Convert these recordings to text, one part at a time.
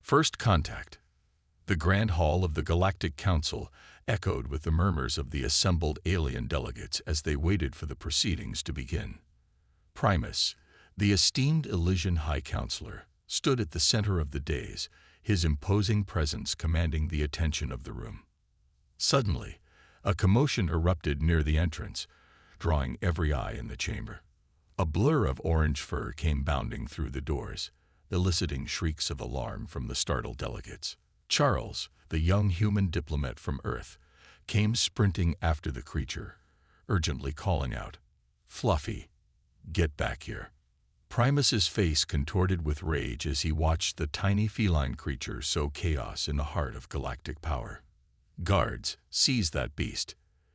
First contact. The grand hall of the Galactic Council echoed with the murmurs of the assembled alien delegates as they waited for the proceedings to begin. Primus, the esteemed Elysian High Counselor, stood at the center of the dais, his imposing presence commanding the attention of the room. Suddenly, a commotion erupted near the entrance, drawing every eye in the chamber. A blur of orange fur came bounding through the doors, eliciting shrieks of alarm from the startled delegates. Charles, the young human diplomat from Earth, came sprinting after the creature, urgently calling out, "Fluffy, get back here." Primus's face contorted with rage as he watched the tiny feline creature sow chaos in the heart of galactic power. "Guards, seize that beast,"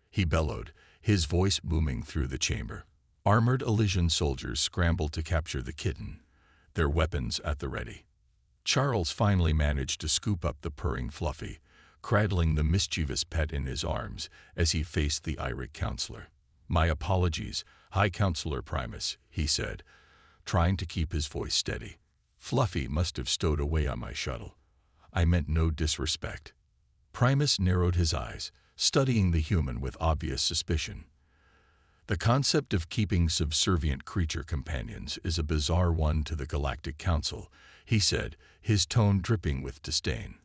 he bellowed, his voice booming through the chamber. Armored Elysian soldiers scrambled to capture the kitten, their weapons at the ready. Charles finally managed to scoop up the purring Fluffy, cradling the mischievous pet in his arms as he faced the irate counselor. "My apologies, High Counselor Primus," he said, trying to keep his voice steady. "Fluffy must have stowed away on my shuttle. I meant no disrespect." Primus narrowed his eyes, studying the human with obvious suspicion. The concept of keeping subservient creature companions is a bizarre one to the Galactic Council, he said, his tone dripping with disdain.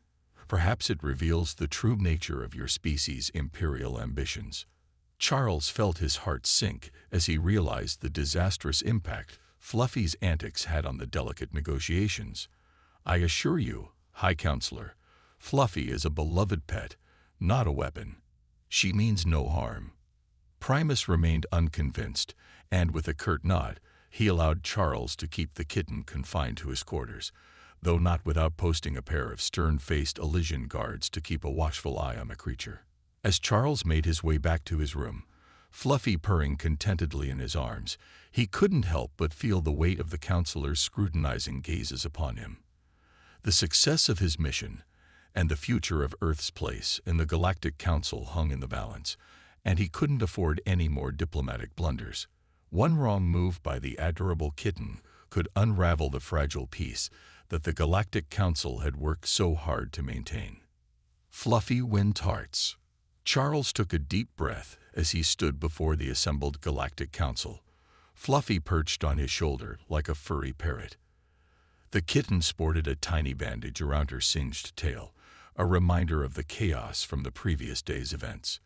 "Perhaps it reveals the true nature of your species' imperial ambitions." Charles felt his heart sink as he realized the disastrous impact Fluffy's antics had on the delicate negotiations. "I assure you, High Counselor, Fluffy is a beloved pet, not a weapon. She means no harm." Primus remained unconvinced, and with a curt nod, he allowed Charles to keep the kitten confined to his quarters, though not without posting a pair of stern-faced Elysian guards to keep a watchful eye on the creature. As Charles made his way back to his room, Fluffy purring contentedly in his arms, he couldn't help but feel the weight of the counselor's scrutinizing gazes upon him. The success of his mission and the future of Earth's place in the Galactic Council hung in the balance, and he couldn't afford any more diplomatic blunders. One wrong move by the adorable kitten could unravel the fragile peace that the Galactic Council had worked so hard to maintain. Fluffy win tarts. Charles took a deep breath as he stood before the assembled Galactic Council, Fluffy perched on his shoulder like a furry parrot. The kitten sported a tiny bandage around her singed tail, a reminder of the chaos from the previous day's events.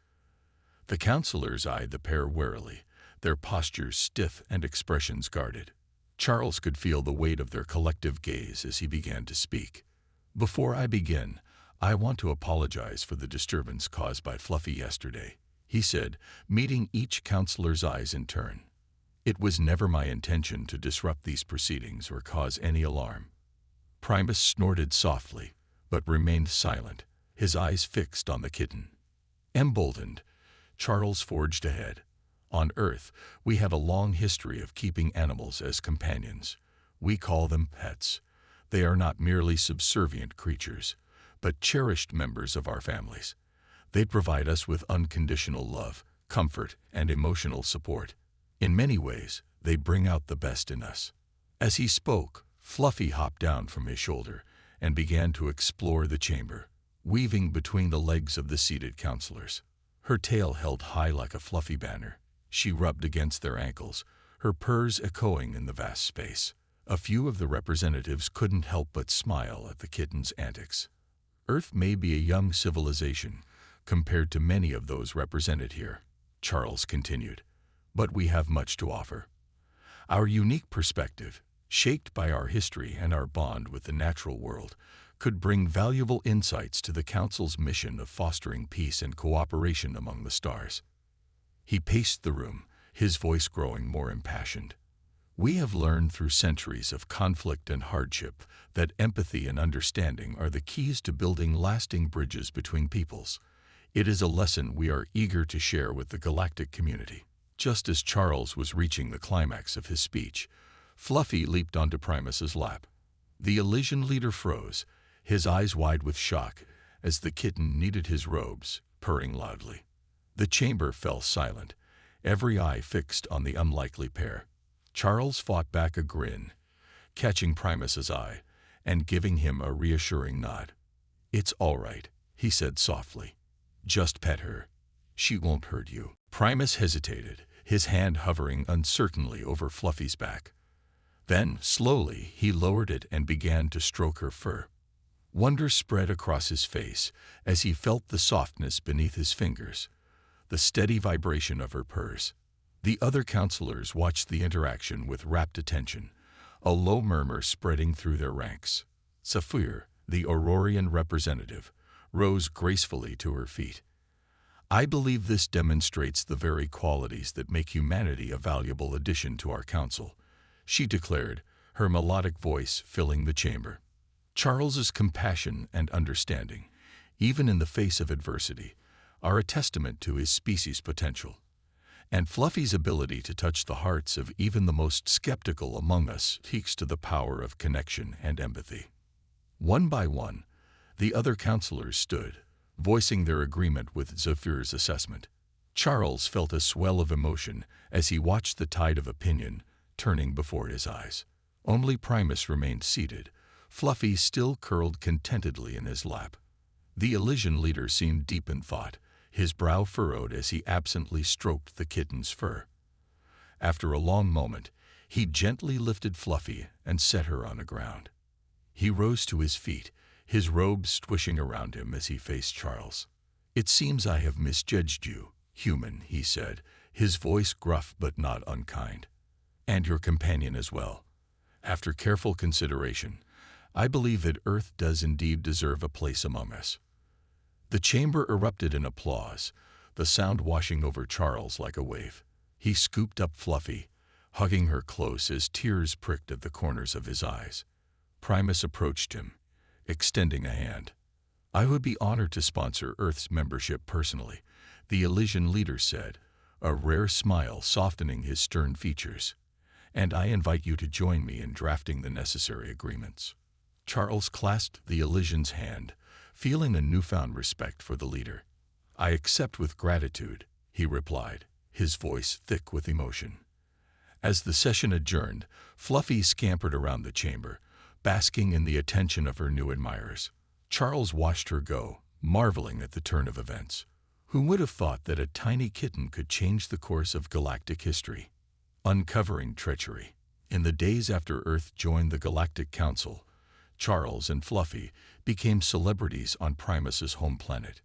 The counselors eyed the pair warily, their postures stiff and expressions guarded. Charles could feel the weight of their collective gaze as he began to speak. "Before I begin, I want to apologize for the disturbance caused by Fluffy yesterday," he said, meeting each counselor's eyes in turn. "It was never my intention to disrupt these proceedings or cause any alarm." Primus snorted softly, but remained silent, his eyes fixed on the kitten. Emboldened, Charles forged ahead. "On Earth, we have a long history of keeping animals as companions. We call them pets. They are not merely subservient creatures, but cherished members of our families. They provide us with unconditional love, comfort, and emotional support. In many ways, they bring out the best in us." As he spoke, Fluffy hopped down from his shoulder and began to explore the chamber, weaving between the legs of the seated counselors. Her tail held high like a fluffy banner. She rubbed against their ankles, her purrs echoing in the vast space. A few of the representatives couldn't help but smile at the kitten's antics. "Earth may be a young civilization compared to many of those represented here," Charles continued, "but we have much to offer. Our unique perspective, shaped by our history and our bond with the natural world, could bring valuable insights to the Council's mission of fostering peace and cooperation among the stars." He paced the room, his voice growing more impassioned. "We have learned through centuries of conflict and hardship that empathy and understanding are the keys to building lasting bridges between peoples. It is a lesson we are eager to share with the galactic community." Just as Charles was reaching the climax of his speech, Fluffy leaped onto Primus's lap. The Elysian leader froze, his eyes wide with shock, as the kitten kneaded his robes, purring loudly. The chamber fell silent, every eye fixed on the unlikely pair. Charles fought back a grin, catching Primus's eye, and giving him a reassuring nod. "It's all right," he said softly. "Just pet her. She won't hurt you." Primus hesitated, his hand hovering uncertainly over Fluffy's back. Then, slowly, he lowered it and began to stroke her fur. Wonder spread across his face as he felt the softness beneath his fingers, the steady vibration of her purrs. The other counselors watched the interaction with rapt attention, a low murmur spreading through their ranks. Saphir, the Aurorian representative, rose gracefully to her feet. "I believe this demonstrates the very qualities that make humanity a valuable addition to our council," she declared, her melodic voice filling the chamber. "Charles's compassion and understanding, even in the face of adversity, are a testament to his species' potential. And Fluffy's ability to touch the hearts of even the most skeptical among us speaks to the power of connection and empathy." One by one, the other counselors stood, voicing their agreement with Saphir's assessment. Charles felt a swell of emotion as he watched the tide of opinion turning before his eyes. Only Primus remained seated, Fluffy still curled contentedly in his lap. The Elysian leader seemed deep in thought, his brow furrowed as he absently stroked the kitten's fur. After a long moment, he gently lifted Fluffy and set her on the ground. He rose to his feet, his robes swishing around him as he faced Charles. "It seems I have misjudged you, human," he said, his voice gruff but not unkind. "And your companion as well. After careful consideration, I believe that Earth does indeed deserve a place among us." The chamber erupted in applause, the sound washing over Charles like a wave. He scooped up Fluffy, hugging her close as tears pricked at the corners of his eyes. Primus approached him, extending a hand. "I would be honored to sponsor Earth's membership personally," the Elysian leader said, a rare smile softening his stern features. "And I invite you to join me in drafting the necessary agreements." Charles clasped the Elysian's hand, feeling a newfound respect for the leader. "I accept with gratitude," he replied, his voice thick with emotion. As the session adjourned, Fluffy scampered around the chamber, basking in the attention of her new admirers. Charles watched her go, marveling at the turn of events. Who would have thought that a tiny kitten could change the course of galactic history? Uncovering treachery. In the days after Earth joined the Galactic Council, Charles and Fluffy became celebrities on Primus's home planet.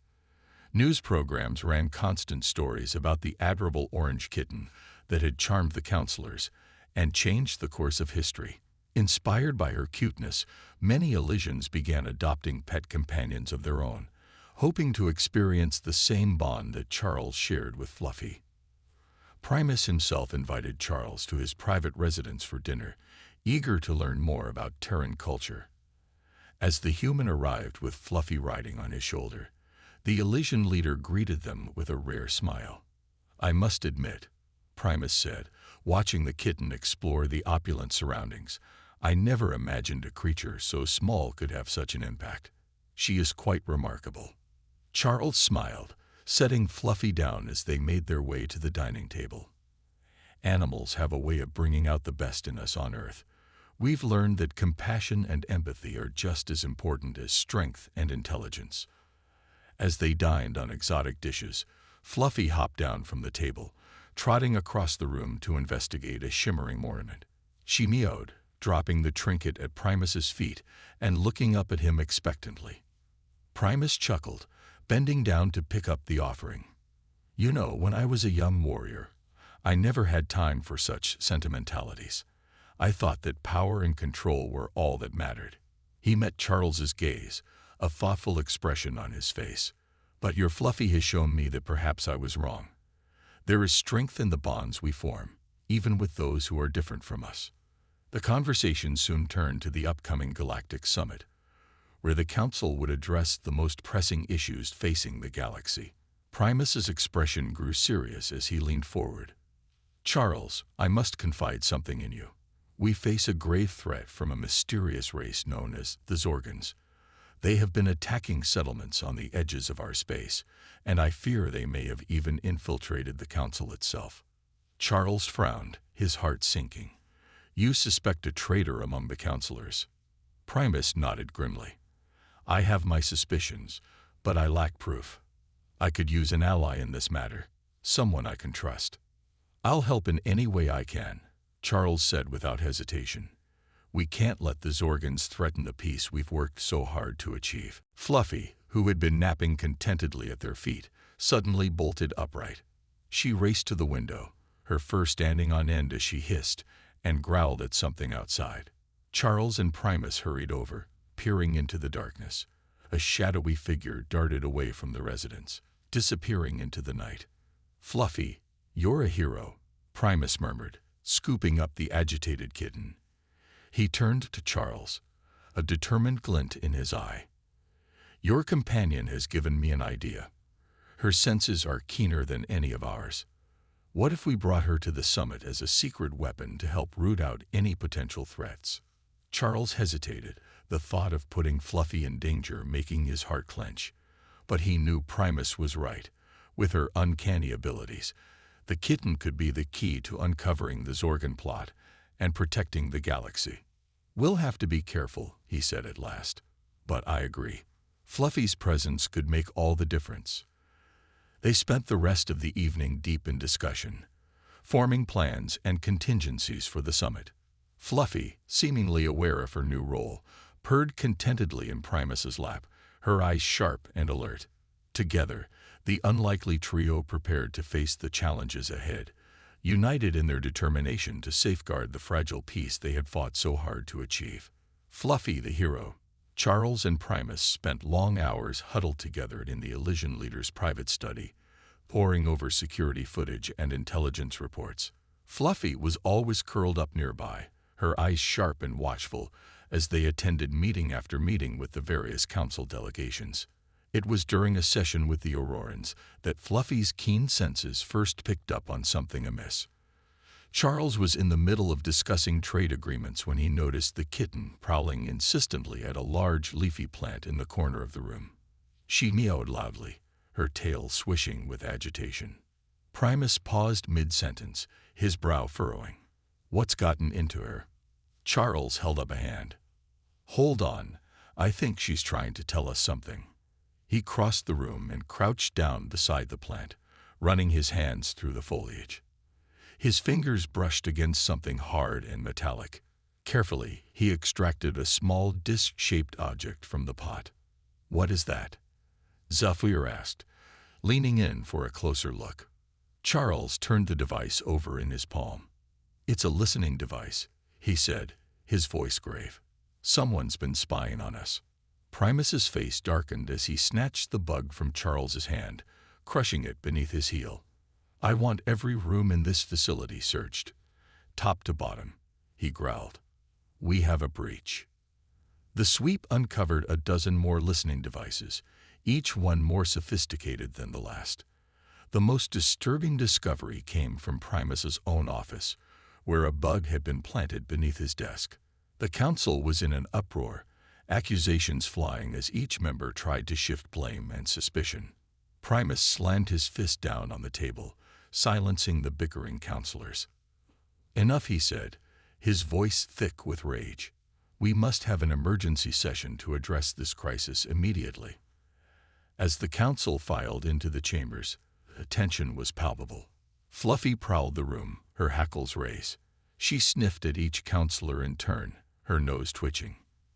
News programs ran constant stories about the adorable orange kitten that had charmed the counselors and changed the course of history. Inspired by her cuteness, many Elysians began adopting pet companions of their own, hoping to experience the same bond that Charles shared with Fluffy. Primus himself invited Charles to his private residence for dinner, eager to learn more about Terran culture. As the human arrived with Fluffy riding on his shoulder, the Elysian leader greeted them with a rare smile. "I must admit," Primus said, watching the kitten explore the opulent surroundings, "I never imagined a creature so small could have such an impact. She is quite remarkable." Charles smiled, setting Fluffy down as they made their way to the dining table. "Animals have a way of bringing out the best in us on Earth. We've learned that compassion and empathy are just as important as strength and intelligence." As they dined on exotic dishes, Fluffy hopped down from the table, trotting across the room to investigate a shimmering ornament. She meowed, dropping the trinket at Primus's feet and looking up at him expectantly. Primus chuckled, bending down to pick up the offering. "You know, when I was a young warrior, I never had time for such sentimentalities. I thought that power and control were all that mattered." He met Charles's gaze, a thoughtful expression on his face. "But your Fluffy has shown me that perhaps I was wrong. There is strength in the bonds we form, even with those who are different from us." The conversation soon turned to the upcoming Galactic Summit, where the Council would address the most pressing issues facing the galaxy. Primus's expression grew serious as he leaned forward. "Charles, I must confide something in you. We face a grave threat from a mysterious race known as the Zorgans. They have been attacking settlements on the edges of our space, and I fear they may have even infiltrated the Council itself." Charles frowned, his heart sinking. "You suspect a traitor among the counselors." Primus nodded grimly. I have my suspicions, but I lack proof. I could use an ally in this matter, someone I can trust. I'll help in any way I can, Charles said without hesitation. We can't let the Zorgans threaten the peace we've worked so hard to achieve. Fluffy, who had been napping contentedly at their feet, suddenly bolted upright. She raced to the window, her fur standing on end as she hissed and growled at something outside. Charles and Primus hurried over, peering into the darkness. A shadowy figure darted away from the residence, disappearing into the night. Fluffy, you're a hero, Primus murmured, scooping up the agitated kitten. He turned to Charles, a determined glint in his eye. Your companion has given me an idea. Her senses are keener than any of ours. What if we brought her to the summit as a secret weapon to help root out any potential threats? Charles hesitated, the thought of putting Fluffy in danger making his heart clench. But he knew Primus was right. With her uncanny abilities, the kitten could be the key to uncovering the Zorgan plot and protecting the galaxy. We'll have to be careful, he said at last. But I agree. Fluffy's presence could make all the difference. They spent the rest of the evening deep in discussion, forming plans and contingencies for the summit. Fluffy, seemingly aware of her new role, purred contentedly in Primus's lap, her eyes sharp and alert. Together, the unlikely trio prepared to face the challenges ahead, united in their determination to safeguard the fragile peace they had fought so hard to achieve. Fluffy, the hero, Charles and Primus spent long hours huddled together in the Elysian leader's private study, poring over security footage and intelligence reports. Fluffy was always curled up nearby, her eyes sharp and watchful, as they attended meeting after meeting with the various council delegations. It was during a session with the Aurorans that Fluffy's keen senses first picked up on something amiss. Charles was in the middle of discussing trade agreements when he noticed the kitten prowling insistently at a large leafy plant in the corner of the room. She meowed loudly, her tail swishing with agitation. Primus paused mid-sentence, his brow furrowing. What's gotten into her? Charles held up a hand. Hold on, I think she's trying to tell us something. He crossed the room and crouched down beside the plant, running his hands through the foliage. His fingers brushed against something hard and metallic. Carefully, he extracted a small disc-shaped object from the pot. What is that? Zafir asked, leaning in for a closer look. Charles turned the device over in his palm. It's a listening device, he said, his voice grave. Someone's been spying on us. Primus's face darkened as he snatched the bug from Charles's hand, crushing it beneath his heel. I want every room in this facility searched, top to bottom, he growled. We have a breach. The sweep uncovered a dozen more listening devices, each one more sophisticated than the last. The most disturbing discovery came from Primus's own office, where a bug had been planted beneath his desk. The council was in an uproar, accusations flying as each member tried to shift blame and suspicion. Primus slammed his fist down on the table, silencing the bickering counselors. Enough, he said, his voice thick with rage. We must have an emergency session to address this crisis immediately. As the council filed into the chambers, the tension was palpable. Fluffy prowled the room, her hackles raised. She sniffed at each counselor in turn, her nose twitching.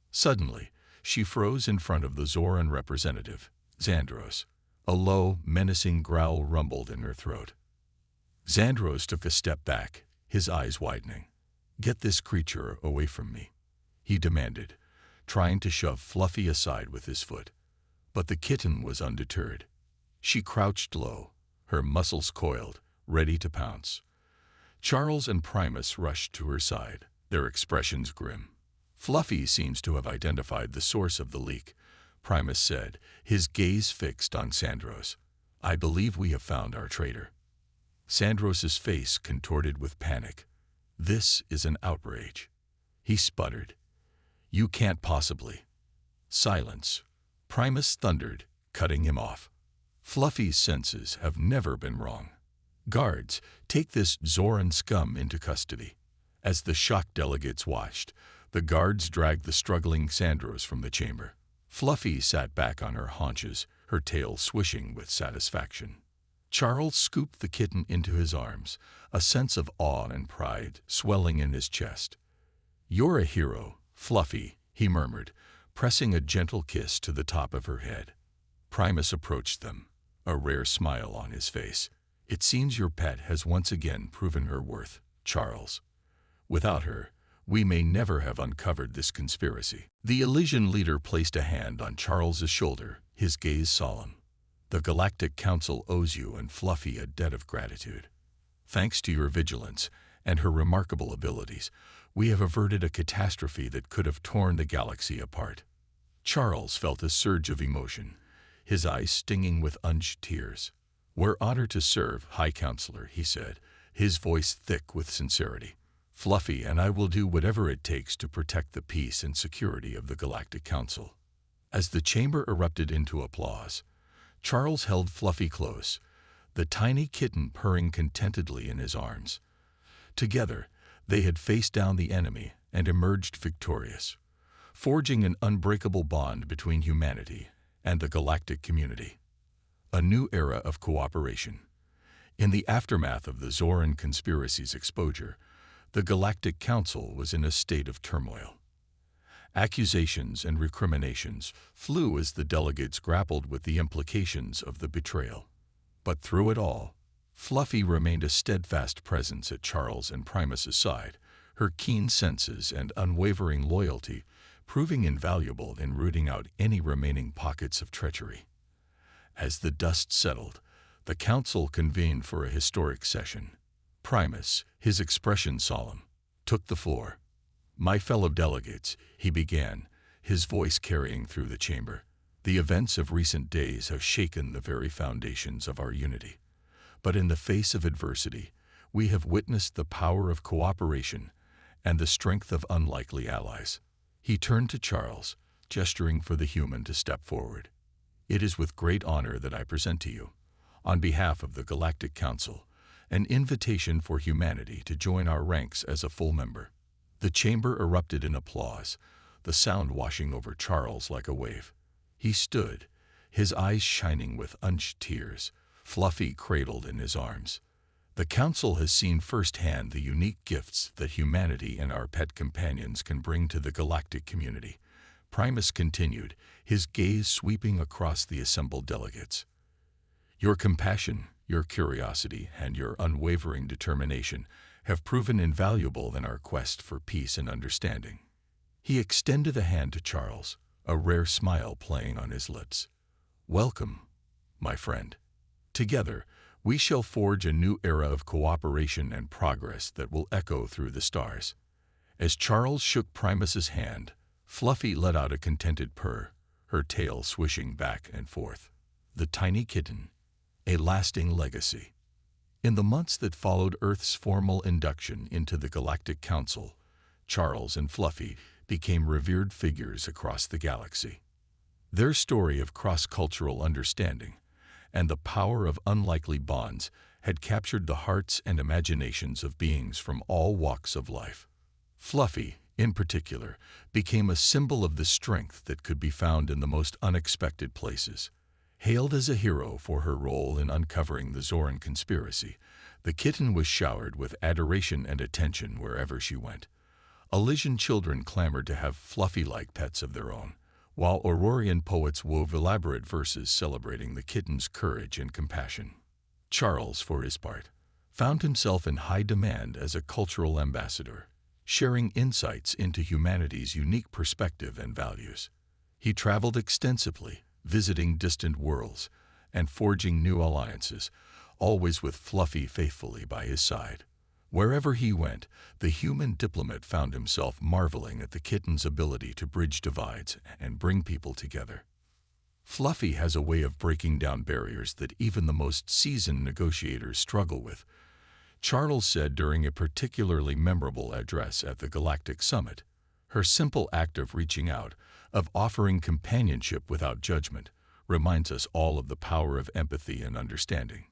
Suddenly, she froze in front of the Zoran representative, Xandros. A low, menacing growl rumbled in her throat. Xandros took a step back, his eyes widening. Get this creature away from me, he demanded, trying to shove Fluffy aside with his foot. But the kitten was undeterred. She crouched low, her muscles coiled, ready to pounce. Charles and Primus rushed to her side, their expressions grim. Fluffy seems to have identified the source of the leak, Primus said, his gaze fixed on Xandros. I believe we have found our traitor. Xandros's face contorted with panic. This is an outrage. He sputtered. You can't possibly. Silence. Primus thundered, cutting him off. Fluffy's senses have never been wrong. Guards, take this Zoran scum into custody. As the shocked delegates watched, The guards dragged the struggling Sandros from the chamber. Fluffy sat back on her haunches, her tail swishing with satisfaction. Charles scooped the kitten into his arms, a sense of awe and pride swelling in his chest. "You're a hero, Fluffy," he murmured, pressing a gentle kiss to the top of her head. Primus approached them, a rare smile on his face. "It seems your pet has once again proven her worth, Charles. Without her, we may never have uncovered this conspiracy." The Elysian leader placed a hand on Charles's shoulder, his gaze solemn. "The Galactic Council owes you and Fluffy a debt of gratitude. Thanks to your vigilance and her remarkable abilities, we have averted a catastrophe that could have torn the galaxy apart." Charles felt a surge of emotion, his eyes stinging with unused tears. "We're honored to serve, High Counselor," he said, his voice thick with sincerity. "Fluffy and I will do whatever it takes to protect the peace and security of the Galactic Council." As the chamber erupted into applause, Charles held Fluffy close, the tiny kitten purring contentedly in his arms. Together, they had faced down the enemy and emerged victorious, forging an unbreakable bond between humanity and the galactic community. A new era of cooperation. In the aftermath of the Zoran conspiracy's exposure, the Galactic Council was in a state of turmoil. Accusations and recriminations flew as the delegates grappled with the implications of the betrayal. But through it all, Fluffy remained a steadfast presence at Charles and Primus's side, her keen senses and unwavering loyalty proving invaluable in rooting out any remaining pockets of treachery. As the dust settled, the council convened for a historic session. Primus, his expression solemn, took the floor. "My fellow delegates," he began, his voice carrying through the chamber, "the events of recent days have shaken the very foundations of our unity. But in the face of adversity, we have witnessed the power of cooperation and the strength of unlikely allies." He turned to Charles, gesturing for the human to step forward. "It is with great honor that I present to you, on behalf of the Galactic Council, an invitation for humanity to join our ranks as a full member." The chamber erupted in applause, the sound washing over Charles like a wave. He stood, his eyes shining with unused tears, Fluffy cradled in his arms. "The Council has seen firsthand the unique gifts that humanity and our pet companions can bring to the galactic community," Primus continued, his gaze sweeping across the assembled delegates. "Your compassion, your curiosity, and your unwavering determination have proven invaluable in our quest for peace and understanding." He extended a hand to Charles, a rare smile playing on his lips. "Welcome, my friend. Together, we shall forge a new era of cooperation and progress that will echo through the stars." As Charles shook Primus's hand, Fluffy let out a contented purr, her tail swishing back and forth. The tiny kitten, a lasting legacy. In the months that followed Earth's formal induction into the Galactic Council, Charles and Fluffy became revered figures across the galaxy. Their story of cross-cultural understanding and the power of unlikely bonds had captured the hearts and imaginations of beings from all walks of life. Fluffy, in particular, became a symbol of the strength that could be found in the most unexpected places. Hailed as a hero for her role in uncovering the Zoran conspiracy, the kitten was showered with adoration and attention wherever she went. Elysian children clamored to have Fluffy-like pets of their own, while Aurorian poets wove elaborate verses celebrating the kitten's courage and compassion. Charles, for his part, found himself in high demand as a cultural ambassador, sharing insights into humanity's unique perspective and values. He traveled extensively, visiting distant worlds and forging new alliances, always with Fluffy faithfully by his side. Wherever he went, the human diplomat found himself marveling at the kitten's ability to bridge divides and bring people together. Fluffy has a way of breaking down barriers that even the most seasoned negotiators struggle with, Charles said during a particularly memorable address at the Galactic Summit. Her simple act of reaching out, of offering companionship without judgment, reminds us all of the power of empathy and understanding.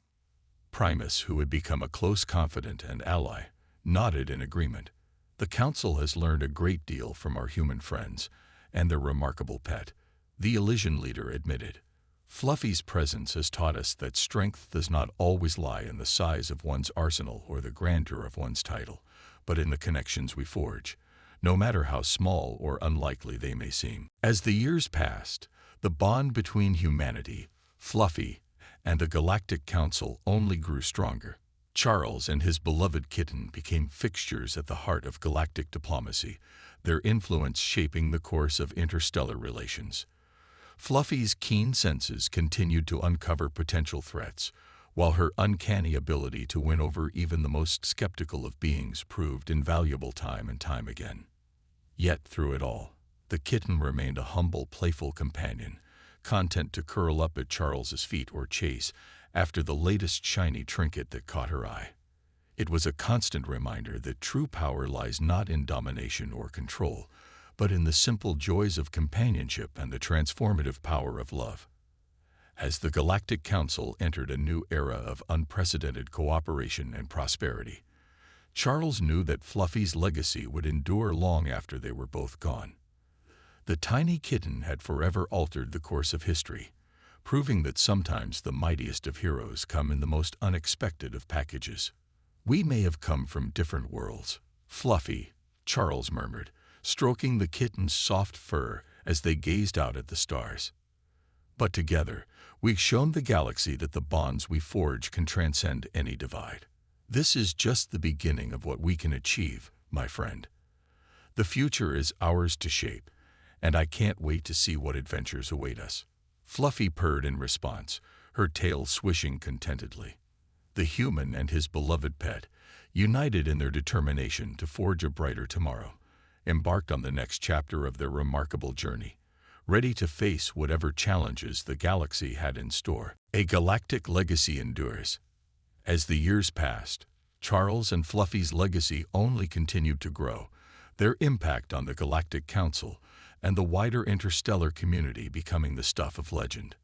Primus, who had become a close confidant and ally, nodded in agreement. The Council has learned a great deal from our human friends and their remarkable pet, the Elysian leader admitted. Fluffy's presence has taught us that strength does not always lie in the size of one's arsenal or the grandeur of one's title, but in the connections we forge, no matter how small or unlikely they may seem. As the years passed, the bond between humanity, Fluffy, and the Galactic Council only grew stronger. Charles and his beloved kitten became fixtures at the heart of galactic diplomacy, their influence shaping the course of interstellar relations. Fluffy's keen senses continued to uncover potential threats, while her uncanny ability to win over even the most skeptical of beings proved invaluable time and time again. Yet through it all, the kitten remained a humble, playful companion, content to curl up at Charles's feet or chase after the latest shiny trinket that caught her eye. It was a constant reminder that true power lies not in domination or control, but in the simple joys of companionship and the transformative power of love. As the Galactic Council entered a new era of unprecedented cooperation and prosperity, Charles knew that Fluffy's legacy would endure long after they were both gone. The tiny kitten had forever altered the course of history, proving that sometimes the mightiest of heroes come in the most unexpected of packages. "We may have come from different worlds, Fluffy," Charles murmured, stroking the kitten's soft fur as they gazed out at the stars. "But together, we've shown the galaxy that the bonds we forge can transcend any divide. This is just the beginning of what we can achieve, my friend. The future is ours to shape, and I can't wait to see what adventures await us." Fluffy purred in response, her tail swishing contentedly. The human and his beloved pet, united in their determination to forge a brighter tomorrow, embarked on the next chapter of their remarkable journey, ready to face whatever challenges the galaxy had in store. A galactic legacy endures. As the years passed, Charles and Fluffy's legacy only continued to grow, their impact on the Galactic Council and the wider interstellar community becoming the stuff of legend.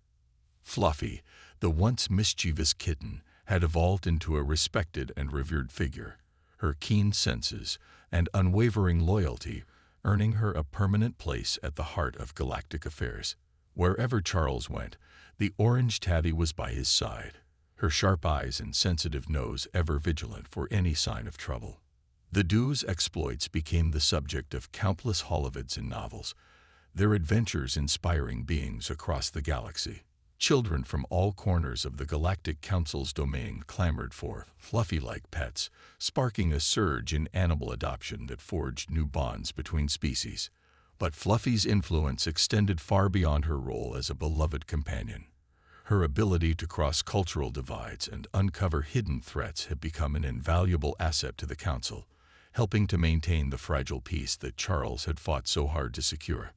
Fluffy, the once mischievous kitten, had evolved into a respected and revered figure, her keen senses and unwavering loyalty earning her a permanent place at the heart of galactic affairs. Wherever Charles went, the orange tabby was by his side, her sharp eyes and sensitive nose ever vigilant for any sign of trouble. The Dew's exploits became the subject of countless holovids and novels, their adventures inspiring beings across the galaxy. Children from all corners of the Galactic Council's domain clamored for Fluffy-like pets, sparking a surge in animal adoption that forged new bonds between species. But Fluffy's influence extended far beyond her role as a beloved companion. Her ability to cross cultural divides and uncover hidden threats had become an invaluable asset to the Council, helping to maintain the fragile peace that Charles had fought so hard to secure.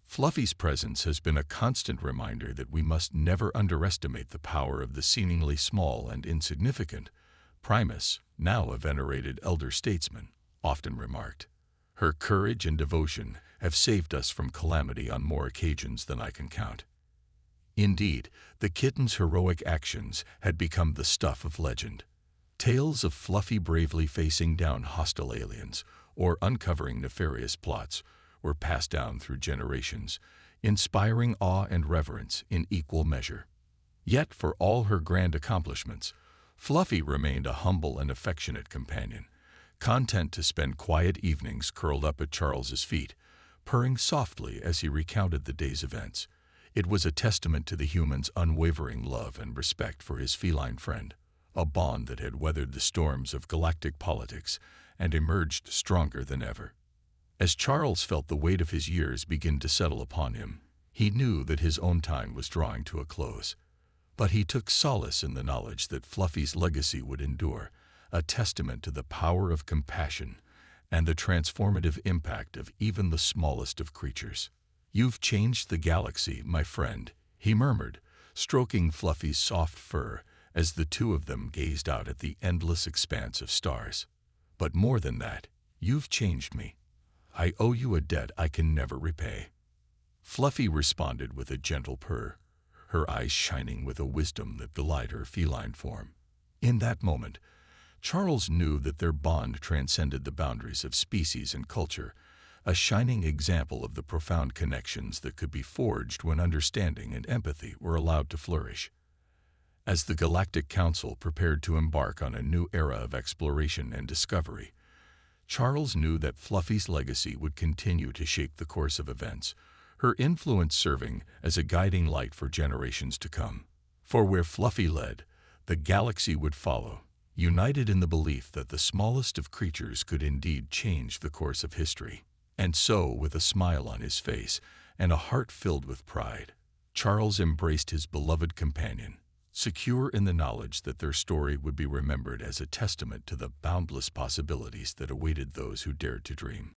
Fluffy's presence has been a constant reminder that we must never underestimate the power of the seemingly small and insignificant. Primus, now a venerated elder statesman, often remarked, "Her courage and devotion have saved us from calamity on more occasions than I can count." Indeed, the kitten's heroic actions had become the stuff of legend. Tales of Fluffy bravely facing down hostile aliens or uncovering nefarious plots were passed down through generations, inspiring awe and reverence in equal measure. Yet, for all her grand accomplishments, Fluffy remained a humble and affectionate companion, content to spend quiet evenings curled up at Charles's feet, purring softly as he recounted the day's events. It was a testament to the human's unwavering love and respect for his feline friend, a bond that had weathered the storms of galactic politics and emerged stronger than ever. As Charles felt the weight of his years begin to settle upon him, he knew that his own time was drawing to a close. But he took solace in the knowledge that Fluffy's legacy would endure, a testament to the power of compassion and the transformative impact of even the smallest of creatures. "You've changed the galaxy, my friend," he murmured, stroking Fluffy's soft fur as the two of them gazed out at the endless expanse of stars. "But more than that, you've changed me. I owe you a debt I can never repay." Fluffy responded with a gentle purr, her eyes shining with a wisdom that belied her feline form. In that moment, Charles knew that their bond transcended the boundaries of species and culture, a shining example of the profound connections that could be forged when understanding and empathy were allowed to flourish. As the Galactic Council prepared to embark on a new era of exploration and discovery, Charles knew that Fluffy's legacy would continue to shape the course of events, her influence serving as a guiding light for generations to come. For where Fluffy led, the galaxy would follow, united in the belief that the smallest of creatures could indeed change the course of history. And so, with a smile on his face and a heart filled with pride, Charles embraced his beloved companion, secure in the knowledge that their story would be remembered as a testament to the boundless possibilities that awaited those who dared to dream.